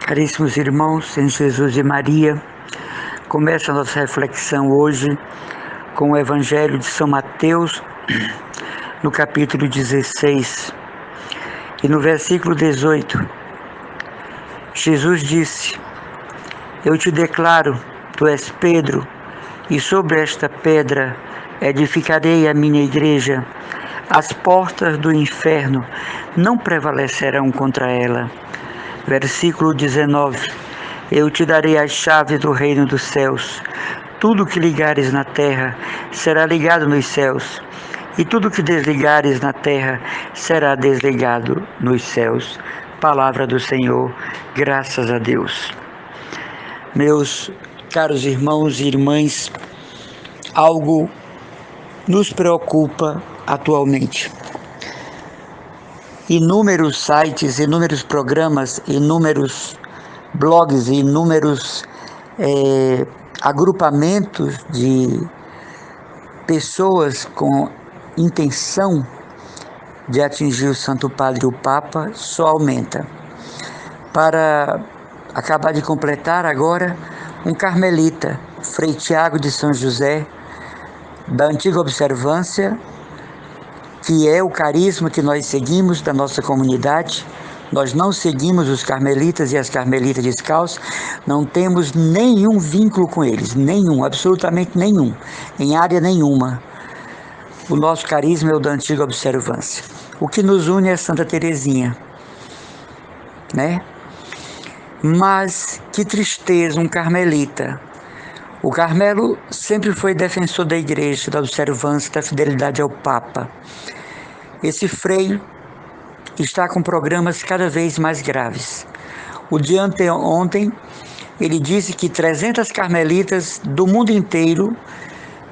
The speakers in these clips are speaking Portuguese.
Caríssimos irmãos, em Jesus e Maria, começa a nossa reflexão hoje com o Evangelho de São Mateus, no capítulo 16, e no versículo 18, Jesus disse: Eu te declaro, tu és Pedro, e sobre esta pedra edificarei a minha igreja. As portas do inferno não prevalecerão contra ela. Versículo 19: Eu te darei as chaves do reino dos céus. Tudo que ligares na terra será ligado nos céus, e tudo que desligares na terra será desligado nos céus. Palavra do Senhor, graças a Deus. Meus caros irmãos e irmãs, algo nos preocupa atualmente. Inúmeros sites, inúmeros programas, inúmeros blogs, inúmeros agrupamentos de pessoas com intenção de atingir o Santo Padre e o Papa só aumenta. Para acabar de completar agora, um carmelita, Frei Tiago de São José, da antiga observância, que é o carisma que nós seguimos da nossa comunidade. Nós não seguimos os carmelitas e as carmelitas descalços, não temos nenhum vínculo com eles, nenhum, absolutamente nenhum, em área nenhuma. O nosso carisma é o da antiga observância. O que nos une é Santa Teresinha, né? Mas que tristeza, um carmelita. O Carmelo sempre foi defensor da igreja, da observância, da fidelidade ao Papa. Esse frei está com programas cada vez mais graves. O de ontem, ele disse que 300 carmelitas do mundo inteiro,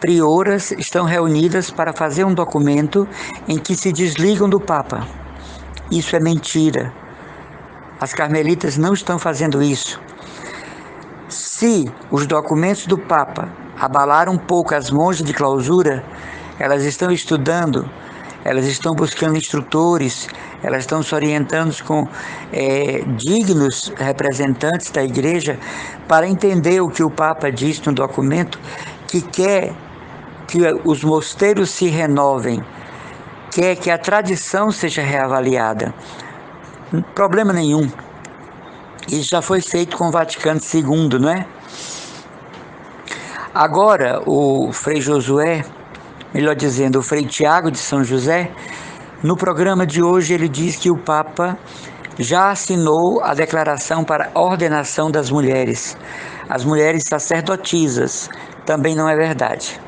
prioras, estão reunidas para fazer um documento em que se desligam do Papa. Isso é mentira. As carmelitas não estão fazendo isso. Se os documentos do Papa abalaram um pouco as monjas de clausura, elas estão estudando, elas estão buscando instrutores, elas estão se orientando com dignos representantes da igreja para entender o que o Papa diz no documento, que quer que os mosteiros se renovem, quer que a tradição seja reavaliada. Problema nenhum. Isso já foi feito com o Vaticano II, não é? Agora, o Frei Josué, melhor dizendo, o Frei Tiago de São José, no programa de hoje ele diz que o Papa já assinou a declaração para a ordenação das mulheres. As mulheres sacerdotisas, também não é verdade.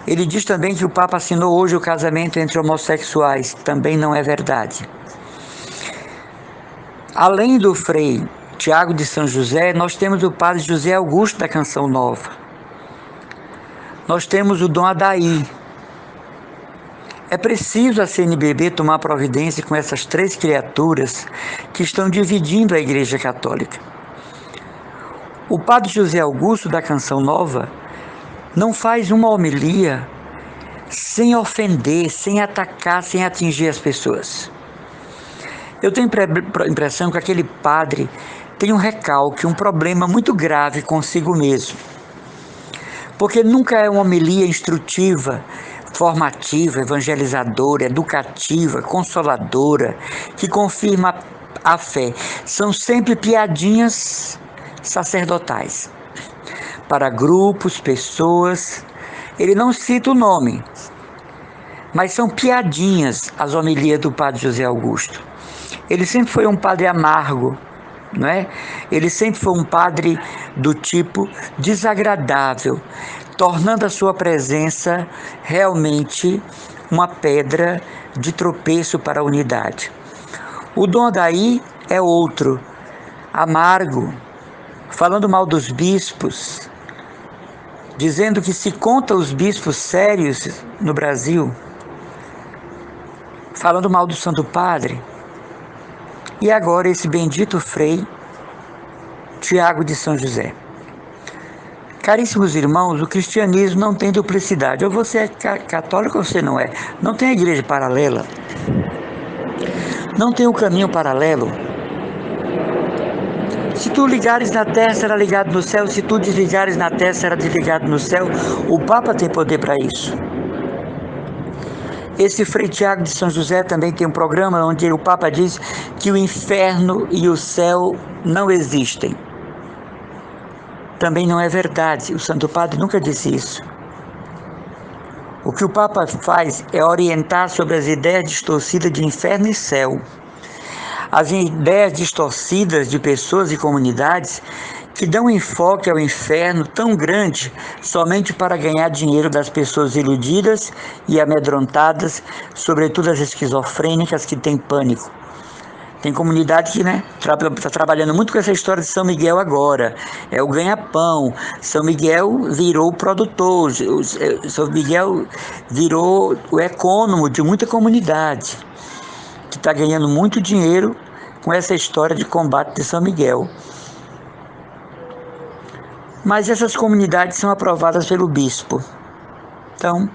Ele diz também que o Papa assinou hoje o casamento entre homossexuais, também não é verdade. Além do Frei Tiago de São José, nós temos o Padre José Augusto da Canção Nova. Nós temos o Dom Adair. É preciso a CNBB tomar providência com essas três criaturas que estão dividindo a Igreja Católica. O Padre José Augusto da Canção Nova não faz uma homilia sem ofender, sem atacar, sem atingir as pessoas. Eu tenho a impressão que aquele padre tem um recalque, um problema muito grave consigo mesmo. Porque nunca é uma homilia instrutiva, formativa, evangelizadora, educativa, consoladora, que confirma a fé. São sempre piadinhas sacerdotais. Para grupos, pessoas, ele não cita o nome, mas são piadinhas as homilias do Padre José Augusto. Ele sempre foi um padre amargo, não é? Ele sempre foi um padre do tipo desagradável, tornando a sua presença realmente uma pedra de tropeço para a unidade. O Dom Adair é outro, amargo, falando mal dos bispos, dizendo que se conta os bispos sérios no Brasil, falando mal do Santo Padre. E agora esse bendito Frei Tiago de São José. Caríssimos irmãos, o cristianismo não tem duplicidade. Ou você é católico ou você não é. Não tem a igreja paralela. Não tem o caminho paralelo. Se tu ligares na terra, será ligado no céu. Se tu desligares na terra, será desligado no céu. O Papa tem poder para isso. Esse Frei Tiago de São José também tem um programa onde o Papa diz que o inferno e o céu não existem. Também não é verdade. O Santo Padre nunca disse isso. O que o Papa faz é orientar sobre as ideias distorcidas de inferno e céu. As ideias distorcidas de pessoas e comunidades que dão enfoque ao inferno tão grande somente para ganhar dinheiro das pessoas iludidas e amedrontadas, sobretudo as esquizofrênicas que têm pânico. Tem comunidade que está trabalhando muito com essa história de São Miguel agora. É o ganha-pão. São Miguel virou o produtor. São Miguel virou o econômico de muita comunidade que está ganhando muito dinheiro com essa história de combate de São Miguel. Mas essas comunidades são aprovadas pelo bispo. Então,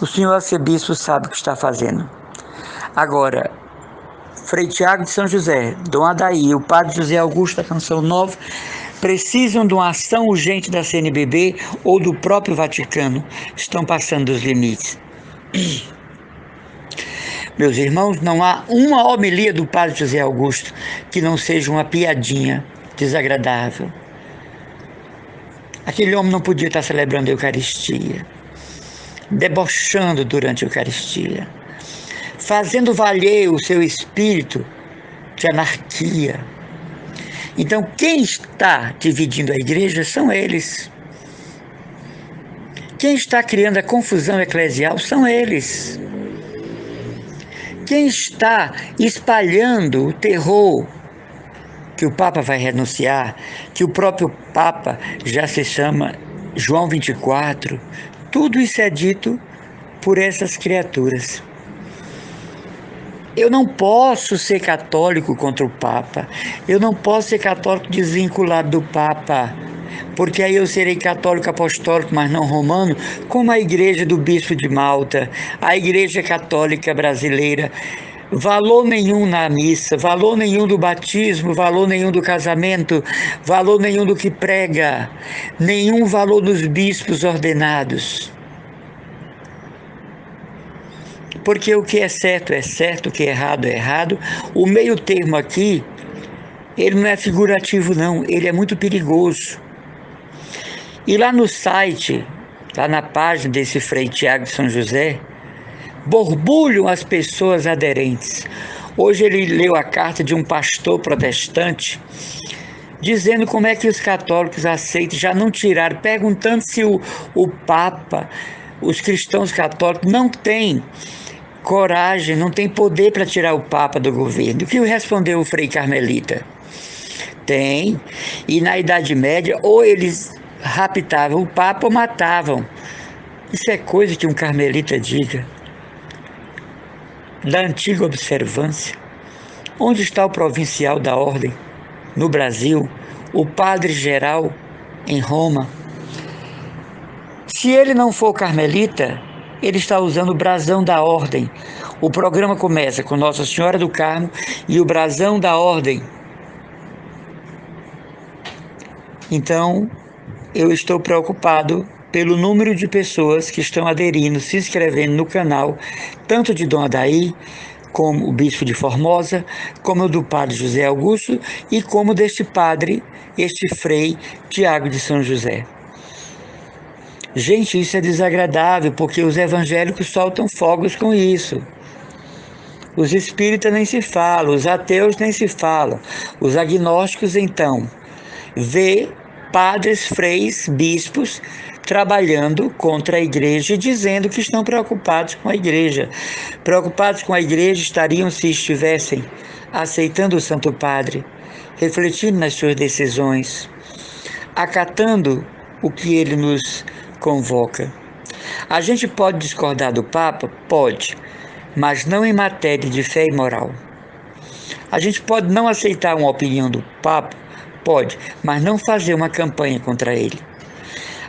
o senhor arcebispo sabe o que está fazendo. Agora, Frei Tiago de São José, Dom Adair e o Padre José Augusto da Canção Nova precisam de uma ação urgente da CNBB ou do próprio Vaticano. Estão passando dos limites. Meus irmãos, não há uma homilia do Padre José Augusto que não seja uma piadinha desagradável. Aquele homem não podia estar celebrando a Eucaristia, debochando durante a Eucaristia, fazendo valer o seu espírito de anarquia. Então, quem está dividindo a igreja são eles. Quem está criando a confusão eclesial são eles. Quem está espalhando o terror que o Papa vai renunciar, que o próprio Papa já se chama João 24, tudo isso é dito por essas criaturas. Eu não posso ser católico contra o Papa, eu não posso ser católico desvinculado do Papa, porque aí eu serei católico apostólico, mas não romano, como a igreja do Bispo de Malta, a igreja católica brasileira. Valor nenhum na missa, valor nenhum do batismo, valor nenhum do casamento, valor nenhum do que prega, nenhum valor dos bispos ordenados. Porque o que é certo, o que é errado. O meio termo aqui, ele não é figurativo não, ele é muito perigoso. E lá no site, lá na página desse Frei Tiago de São José, borbulham as pessoas aderentes. Hoje ele leu a carta de um pastor protestante, dizendo como é que os católicos aceitam, já não tiraram, perguntando se o Papa, os cristãos católicos não têm coragem, não tem poder para tirar o Papa do governo. O que respondeu o Frei Carmelita? Tem, e na Idade Média, ou eles raptavam o Papa ou matavam. Isso é coisa que um carmelita diga. Da antiga observância. Onde está o provincial da ordem? No Brasil, o padre-geral em Roma. Se ele não for carmelita, ele está usando o brasão da ordem. O programa começa com Nossa Senhora do Carmo e o brasão da ordem. Então, eu estou preocupado pelo número de pessoas que estão aderindo, se inscrevendo no canal, tanto de Dom Adair, como o Bispo de Formosa, como o do Padre José Augusto e como deste padre, este Frei Tiago de São José. Gente, isso é desagradável, porque os evangélicos soltam fogos com isso. Os espíritas nem se falam, os ateus nem se falam. Os agnósticos, então, vê padres, freis, bispos trabalhando contra a igreja e dizendo que estão preocupados com a igreja. Preocupados com a igreja estariam se estivessem aceitando o Santo Padre, refletindo nas suas decisões, acatando o que ele nos convoca. A gente pode discordar do Papa? Pode, mas não em matéria de fé e moral. A gente pode não aceitar uma opinião do Papa? Pode, mas não fazer uma campanha contra ele.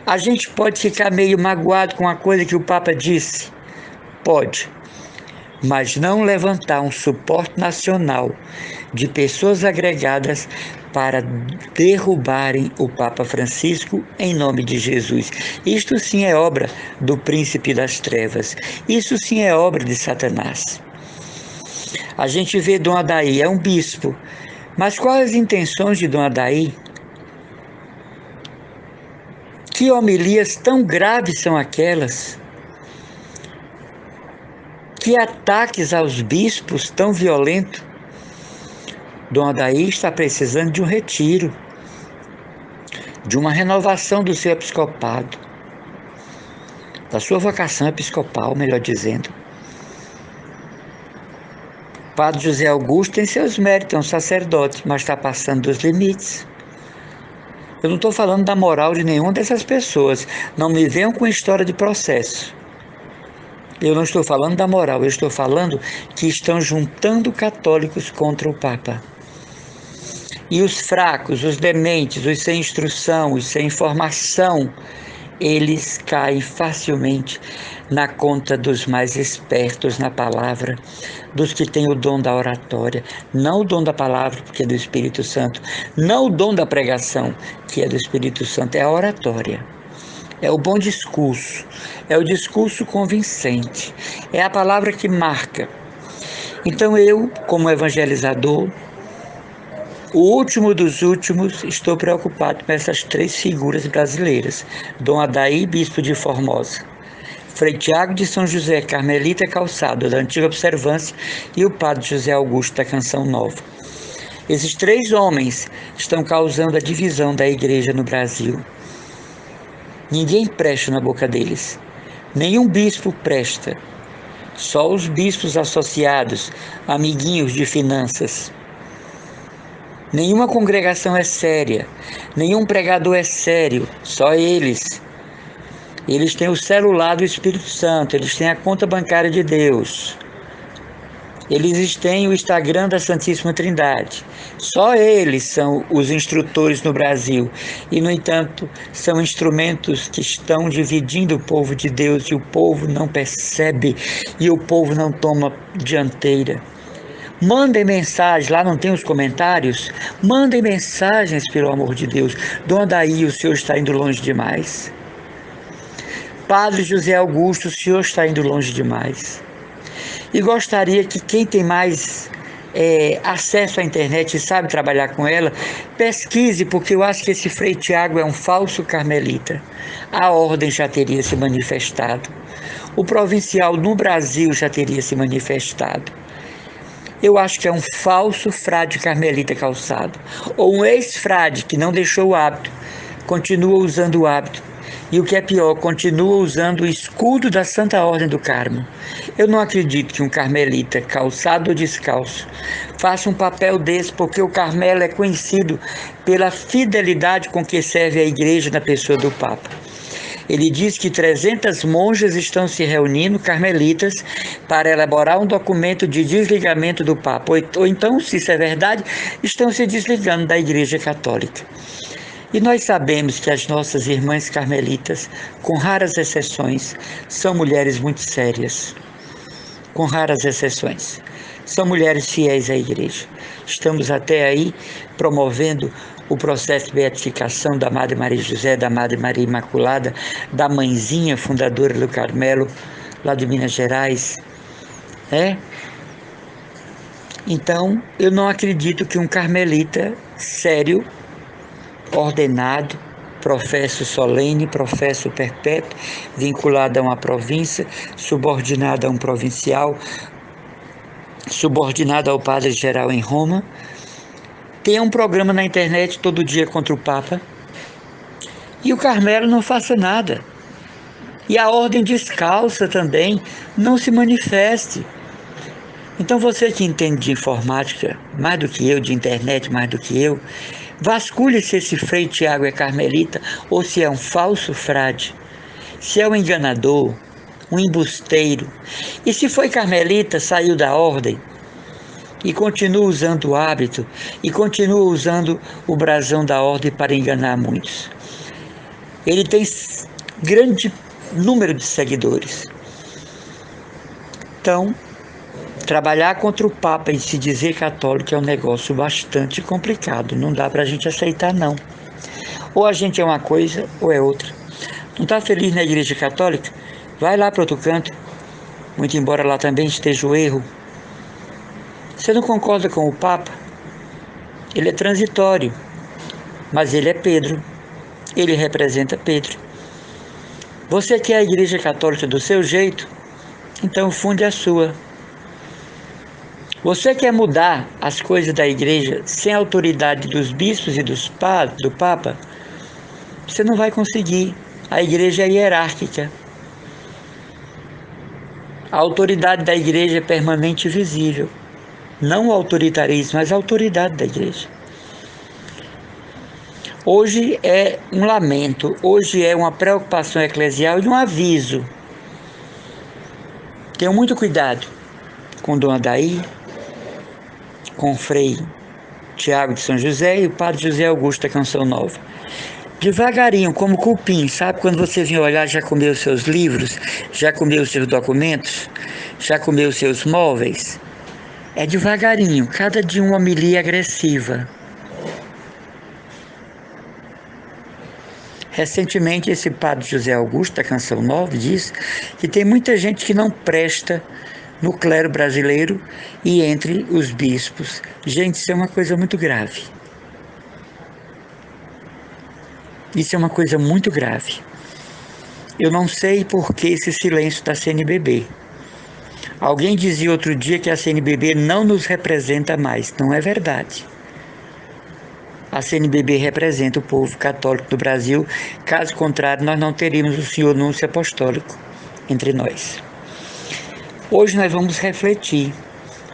A gente pode ficar meio magoado com a coisa que o Papa disse? Pode, mas não levantar um suporte nacional de pessoas agregadas para derrubarem o Papa Francisco em nome de Jesus. Isto sim é obra do príncipe das trevas. Isso sim é obra de Satanás. A gente vê Dom Adair, é um bispo, mas quais as intenções de Dom Adair? Que homilias tão graves são aquelas? Que ataques aos bispos tão violentos? Dom Adair está precisando de um retiro, de uma renovação do seu episcopado, da sua vocação episcopal, melhor dizendo. Padre José Augusto tem seus méritos, é um sacerdote, mas está passando dos limites. Eu não estou falando da moral de nenhuma dessas pessoas. Não me venham com história de processo. Eu não estou falando da moral, eu estou falando que estão juntando católicos contra o Papa. E os fracos, os dementes, os sem instrução, os sem informação, eles caem facilmente na conta dos mais espertos na palavra, dos que têm o dom da oratória, não o dom da palavra, porque é do Espírito Santo, não o dom da pregação, que é do Espírito Santo, é a oratória. É o bom discurso, é o discurso convincente, é a palavra que marca. Então eu, como evangelizador, o último dos últimos, estou preocupado com essas três figuras brasileiras: Dom Adair, bispo de Formosa, Frei Tiago de São José, carmelita calçado da antiga observância, e o padre José Augusto da Canção Nova. Esses três homens estão causando a divisão da igreja no Brasil. Ninguém presta na boca deles. Nenhum bispo presta. Só os bispos associados, amiguinhos de finanças. Nenhuma congregação é séria, nenhum pregador é sério, só eles. Eles têm o celular do Espírito Santo, eles têm a conta bancária de Deus. Eles têm o Instagram da Santíssima Trindade. Só eles são os instrutores no Brasil. E, no entanto, são instrumentos que estão dividindo o povo de Deus e o povo não percebe e o povo não toma dianteira. Mandem mensagens, lá não tem os comentários? Mandem mensagens, pelo amor de Deus. Dom Adair, o senhor está indo longe demais. Padre José Augusto, o senhor está indo longe demais. E gostaria que quem tem mais acesso à internet e sabe trabalhar com ela, pesquise, porque eu acho que esse Frei Tiago é um falso carmelita. A ordem já teria se manifestado. O provincial no Brasil já teria se manifestado. Eu acho que é um falso frade carmelita calçado, ou um ex-frade que não deixou o hábito, continua usando o hábito, e o que é pior, continua usando o escudo da Santa Ordem do Carmo. Eu não acredito que um carmelita, calçado ou descalço, faça um papel desse, porque o Carmelo é conhecido pela fidelidade com que serve a igreja na pessoa do Papa. Ele diz que 300 monjas estão se reunindo, carmelitas, para elaborar um documento de desligamento do Papa. Ou então, se isso é verdade, estão se desligando da Igreja Católica. E nós sabemos que as nossas irmãs carmelitas, com raras exceções, são mulheres muito sérias. Com raras exceções. São mulheres fiéis à Igreja. Estamos até aí promovendo o processo de beatificação da Madre Maria José, da Madre Maria Imaculada, da mãezinha fundadora do Carmelo, lá de Minas Gerais. Então, eu não acredito que um carmelita sério, ordenado, professo solene, professo perpétuo, vinculado a uma província, subordinado a um provincial, subordinado ao padre geral em Roma, tenha um programa na internet todo dia contra o Papa, e o Carmelo não faça nada. E a ordem descalça também não se manifeste. Então você que entende de informática, mais do que eu, de internet mais do que eu, vasculhe se esse Frei Tiago é carmelita ou se é um falso frade, se é um enganador, um embusteiro. E se foi carmelita, saiu da ordem, e continua usando o hábito, e continua usando o brasão da ordem para enganar muitos. Ele tem grande número de seguidores. Então, Trabalhar contra o Papa e se dizer católico é um negócio bastante complicado. Não dá para a gente aceitar, não. Ou a gente é uma coisa ou é outra. Não está feliz na Igreja Católica? Vai lá para outro canto. Muito embora lá também esteja o erro. Você não concorda com o Papa? Ele é transitório, mas ele é Pedro. Ele representa Pedro. Você quer a Igreja Católica do seu jeito? Então funde a sua. Você quer mudar as coisas da Igreja sem a autoridade dos bispos e do Papa? Você não vai conseguir. A Igreja é hierárquica. A autoridade da Igreja é permanente e visível. Não o autoritarismo, mas a autoridade da Igreja. Hoje é um lamento, hoje é uma preocupação eclesial e um aviso. Tenham muito cuidado com Dom Adair, com o Frei Tiago de São José e o Padre José Augusto da Canção Nova. Devagarinho, como cupim, sabe? Quando você vem olhar, já comeu os seus livros, já comeu os seus documentos, já comeu os seus móveis. É devagarinho, cada dia uma homilia agressiva. Recentemente, esse Padre José Augusto da Canção Nova diz que tem muita gente que não presta no clero brasileiro e entre os bispos. Gente, isso é uma coisa muito grave. Isso é uma coisa muito grave. Eu não sei por que esse silêncio da CNBB. Alguém dizia outro dia que a CNBB não nos representa mais. Não é verdade. A CNBB representa o povo católico do Brasil. Caso contrário, nós não teríamos o senhor Núncio Apostólico entre nós. Hoje nós vamos refletir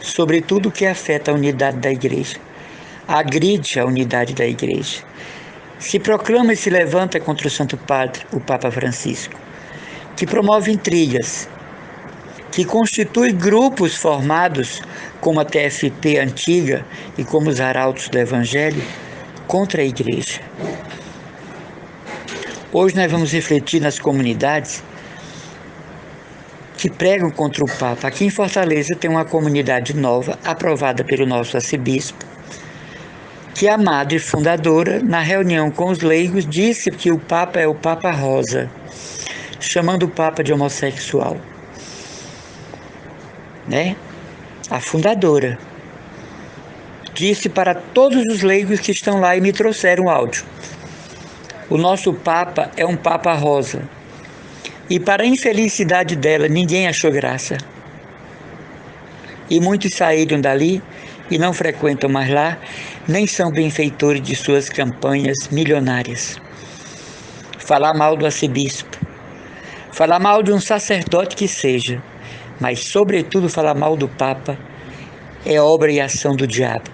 sobre tudo que afeta a unidade da Igreja. Agride a unidade da Igreja. Se proclama e se levanta contra o Santo Padre, o Papa Francisco, que promove intrigas, que constitui grupos formados como a TFP antiga e como os arautos do Evangelho contra a Igreja. Hoje nós vamos refletir nas comunidades que pregam contra o Papa. Aqui em Fortaleza tem uma comunidade nova, aprovada pelo nosso arcebispo, que a madre fundadora, na reunião com os leigos, disse que o Papa é o Papa Rosa, chamando o Papa de homossexual. Né? A fundadora disse para todos os leigos que estão lá e me trouxeram áudio: o nosso Papa é um Papa rosa. E para a infelicidade dela, ninguém achou graça. E muitos saíram dali e não frequentam mais lá, nem são benfeitores de suas campanhas milionárias. Falar mal do arcebispo, falar mal de um sacerdote que seja, mas sobretudo falar mal do Papa é obra e ação do diabo.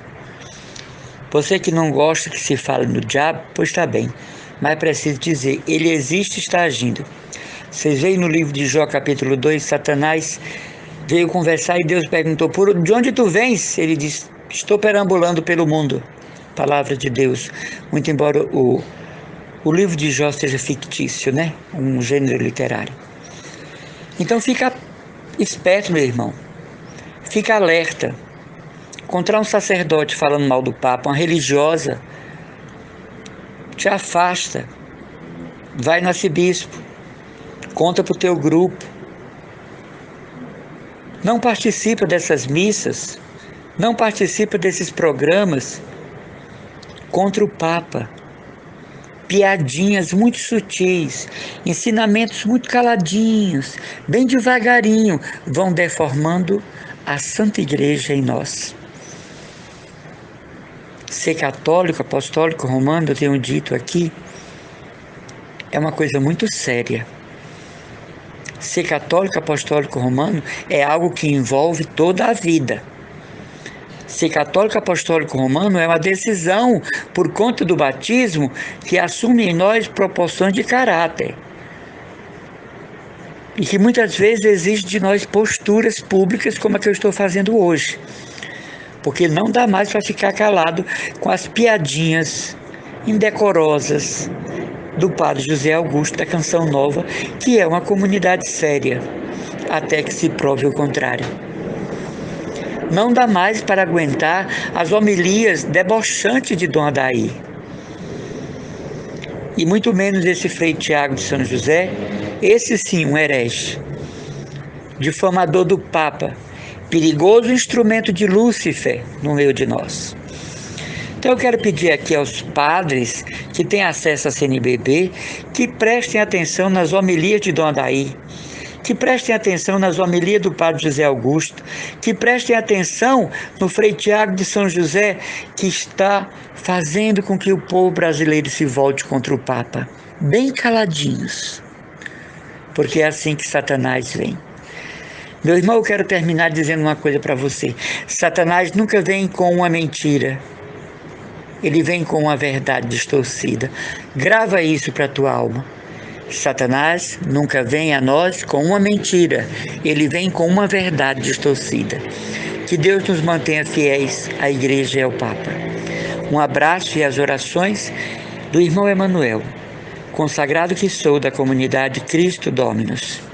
Você que não gosta que se fale no diabo, pois está bem, mas preciso dizer, ele existe e está agindo. Vocês veem no livro de Jó, capítulo 2, Satanás veio conversar e Deus perguntou: de onde tu vens? Ele disse: estou perambulando pelo mundo. Palavra de Deus. Muito embora o livro de Jó seja fictício, né? Um gênero literário. Então fica esperto, meu irmão. Fica alerta. Encontrar um sacerdote falando mal do Papa, uma religiosa, te afasta. Vai no arcebispo. Conta para o teu grupo. Não participa dessas missas. Não participa desses programas contra o Papa. Piadinhas muito sutis, ensinamentos muito caladinhos, bem devagarinho, vão deformando a Santa Igreja em nós. Ser católico, apostólico, romano, eu tenho dito aqui, é uma coisa muito séria. Ser católico, apostólico, romano é algo que envolve toda a vida. Ser católico, apostólico, romano é uma decisão por conta do batismo que assume em nós proporções de caráter. E que muitas vezes exige de nós posturas públicas como a que eu estou fazendo hoje. Porque não dá mais para ficar calado com as piadinhas indecorosas do Padre José Augusto da Canção Nova, que é uma comunidade séria, até que se prove o contrário. Não dá mais para aguentar as homilias debochantes de Dom Adair. E muito menos esse Frei Tiago de São José, esse sim um herege, difamador do Papa, perigoso instrumento de Lúcifer no meio de nós. Então eu quero pedir aqui aos padres que têm acesso à CNBB que prestem atenção nas homilias de Dom Adair, que prestem atenção nas homilias do Padre José Augusto, que prestem atenção no Frei Tiago de São José, que está fazendo com que o povo brasileiro se volte contra o Papa, bem caladinhos, porque é assim que Satanás vem. Meu irmão, eu quero terminar dizendo uma coisa para você. Satanás nunca vem com uma mentira. Ele vem com uma verdade distorcida. Grava isso para a tua alma. Satanás nunca vem a nós com uma mentira. Ele vem com uma verdade distorcida. Que Deus nos mantenha fiéis à Igreja e ao Papa. Um abraço e as orações do irmão Emanuel, consagrado que sou da comunidade Cristo Dominus.